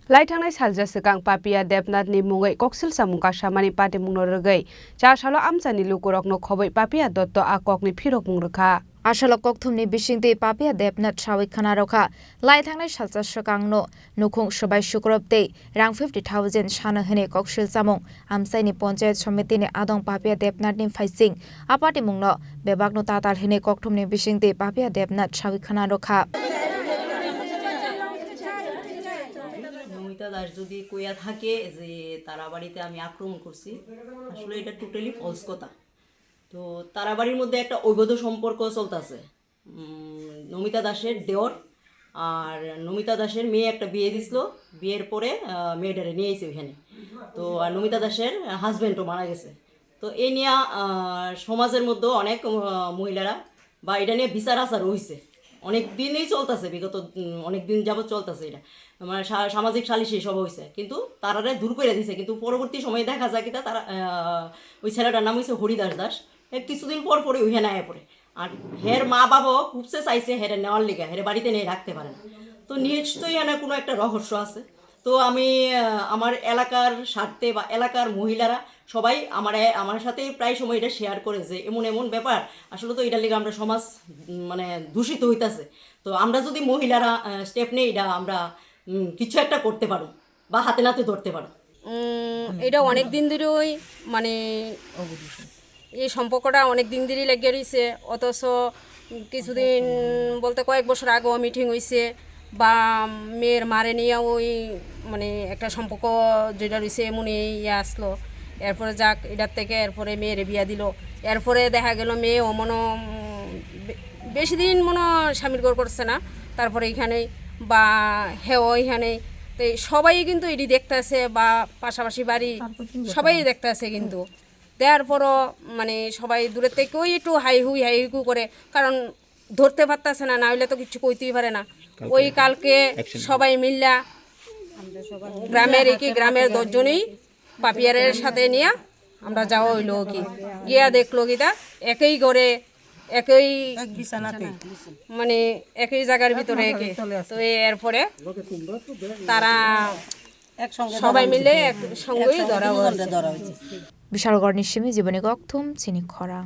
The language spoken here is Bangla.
Laithangnai Salsa Swkang Papiya Debnath ni mungai Koksilamungno kasamani Patimungno rwgwi Chasalo Amchaini Lukurokno Khobwi Papiya dotto akokni phirokmung rwkha. Asalo kokthumni bisingti Papiya Debnath sawi khana rokha Laithangnai Salsa Swkang no nukhung sabai sukrobte rang 50,000 sana hene Koksilamung Amchaini Panchayat Samiti ni adong Papiya Debnath ni faising Patimungno bebakno tatal hene kokthumni bisingti Papiya Debnath sawi khana rokha. Das যদি কইয়া থাকে যে তারা বাড়িতে আমি আক্রমণ করছি, আসলে এটা টোটালি ফলস কথা। তো তারা বাড়ির মধ্যে একটা অবৈধ সম্পর্ক চলতেছে। নমিতা দাসের দেওর আর নমিতা দাসের মেয়ে একটা বিয়ে দিছিল, বিয়ের পরে মেয়েটারে নিয়ে এসে ওইখানে। তো আর নমিতা দাসের হাজব্যান্ডও মারা গেছে। তো এই নিয়ে সমাজের মধ্যে অনেক মহিলারা বা এটা নিয়ে বিচার আচার হয়েছে, অনেক দিনই চলতেছে, বিগত অনেক দিন যাবত চলতেছে। এটা মানে সামাজিক সালিশি সব হয়েছে, কিন্তু তারারে দূর করে দিছে। কিন্তু পরবর্তী সময়ে দেখা যায় কিনা তারা ওই ছেলেটার নাম হয়েছে হরিদাস দাস, কিছুদিন পর পরে ওইখানে আয়া পড়ে। আর হের মা বাবাও খুবসে চাইছে হেরে নেওয়ার লিগা, হেরে বাড়িতে নিয়ে রাখতে পারে না। তো নিশ্চয়ই এখানে কোনো একটা রহস্য আছে। তো আমি আমার এলাকার স্বার্থে বা এলাকার মহিলারা সবাই আমার সাথে প্রায় সময় এটা শেয়ার করে যে এমন এমন ব্যাপার, আসলে তো এটার লিগে আমরা সমাজ মানে দূষিত হইতাছে। তো আমরা যদি মহিলারা স্টেপ নেই, এটা আমরা কিছু একটা করতে পারো বা হাতে নাতে ধরতে পারো। এটা অনেক দিন ধরেই মানে এই সম্পর্কটা অনেক দিন ধরেই লেগে রয়েছে। অথচ কিছুদিন বলতে কয়েক বছর আগেও মিটিং হয়েছে বা মেয়ের মারে নিয়ে ওই মানে একটা সম্পর্ক যেটা রয়েছে এমনই ইয়ে আসলো। এরপরে যাক এটার থেকে এরপরে মেয়ের বিয়া দিল। এরপরে দেখা গেল মেয়ে ও বেশি দিন স্বামীর ঘর করছে না, তারপরে এইখানে বা হেও এইখানে। তো সবাই কিন্তু এটি দেখতে আসে বা পাশাপাশি বাড়ি সবাই দেখতে আসে, কিন্তু দেওয়ার পরও মানে সবাই দূরের থেকে ওই একটু হাই হু করে, কারণ ধরতে পারতেছে না, হইলে তো কিছু কইতেই পারে না। ওই কালকে সবাই মিল্লা গ্রামের 10 জনেই পাপিয়ারের সাথে নিয়ে আমরা যাওয়া হইলো কি গিয়া দেখলো কিতা একই ঘরে একই মানে একই জায়গার ভিতরে একে। তো এরপরে তারা সবাই মিলে একসঙ্গেই ধরা হয়েছে। বিশালগড় নিশ্চিমে জীবনী গকথুম চিনি খরাং।